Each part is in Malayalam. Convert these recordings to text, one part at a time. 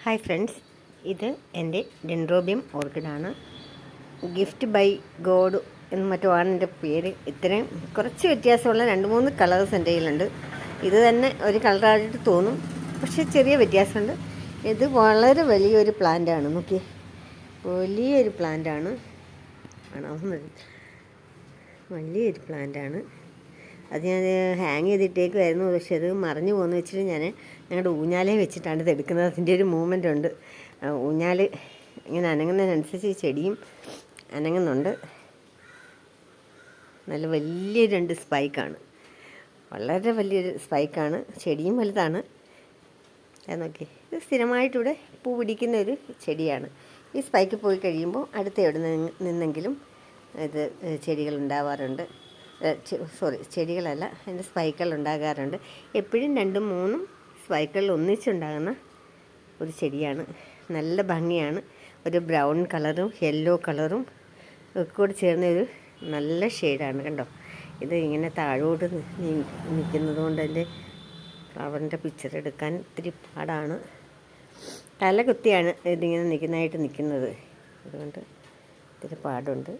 ഹായ് ഫ്രണ്ട്സ്, ഇത് എൻ്റെ ഡെൻഡ്രോബിയം ഓർക്കിഡാണ്. ഗിഫ്റ്റ് ബൈ ഗോഡ് എന്ന് മറ്റോ ആണ് എൻ്റെ പേര്. ഇത്രയും കുറച്ച് വ്യത്യാസമുള്ള 2-3 കളേഴ്സ് എൻ്റെ കയ്യിലുണ്ട്. ഇത് തന്നെ ഒരു കളറായിട്ട് തോന്നും, പക്ഷേ ചെറിയ വ്യത്യാസമുണ്ട്. ഇത് വളരെ വലിയൊരു പ്ലാന്റാണ്. നോക്കി, വലിയൊരു പ്ലാന്റാണ്. വലിയൊരു പ്ലാന്റാണ്. അത് ഞാൻ ഹാങ് ചെയ്തിട്ടേക്കുമായിരുന്നു, പക്ഷെ അത് മറിഞ്ഞു പോകുന്ന വെച്ചിട്ട് ഞാൻ ഞങ്ങളുടെ ഊഞ്ഞാലേ വെച്ചിട്ടാണ് ഇത് എടുക്കുന്നത്. അതിൻ്റെ ഒരു മൂവ്മെൻ്റ് ഉണ്ട്. ഊഞ്ഞാൽ ഇങ്ങനെ അനങ്ങുന്നതിനനുസരിച്ച് ഈ ചെടിയും അനങ്ങുന്നുണ്ട്. നല്ല വലിയ 2 സ്പൈക്കാണ്, വളരെ വലിയൊരു സ്പൈക്കാണ്. ചെടിയും വലുതാണ്. അത് നോക്കി, ഇത് സ്ഥിരമായിട്ടിവിടെ പൂ പിടിക്കുന്ന ഒരു ചെടിയാണ്. ഈ സ്പൈക്ക് പോയി കഴിയുമ്പോൾ അടുത്ത എവിടെ നിന്നെങ്കിലും ഇത് ചെടികൾ ഉണ്ടാവാറുണ്ട്. ചെടികളല്ല, അതിൻ്റെ സ്പൈക്കുകൾ ഉണ്ടാകാറുണ്ട്. എപ്പോഴും 2-3 സ്പൈക്കുകൾ ഒന്നിച്ചുണ്ടാകുന്ന ഒരു ചെടിയാണ്. നല്ല ഭംഗിയാണ്. ഒരു ബ്രൗൺ കളറും യെല്ലോ കളറും ഒക്കെ കൂടി ചേർന്നൊരു നല്ല ഷെയ്ഡാണ്. കണ്ടോ, ഇത് ഇങ്ങനെ താഴോട്ട് നിൽക്കുന്നത് കൊണ്ട് എൻ്റെ ഫ്ലവറിൻ്റെ പിക്ചർ എടുക്കാൻ ഇത്തിരി പാടാണ്. തല കുത്തിയാണ് ഇതിങ്ങനെ നിൽക്കുന്നത്, അതുകൊണ്ട് ഇത്തിരി പാടുണ്ട്.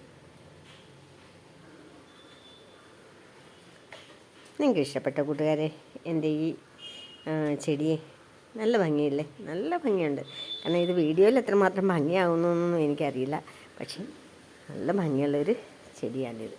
നിങ്ങൾക്ക് ഇഷ്ടപ്പെട്ട കൂട്ടുകാരെ, എൻ്റെ ഈ ചെടിയെ നല്ല ഭംഗിയില്ലേ? നല്ല ഭംഗിയുണ്ട്. കാരണം ഇത് വീഡിയോയിൽ എത്രമാത്രം ഭംഗിയാവുന്നൊന്നും എനിക്കറിയില്ല, പക്ഷേ നല്ല ഭംഗിയുള്ളൊരു ചെടിയാണിത്.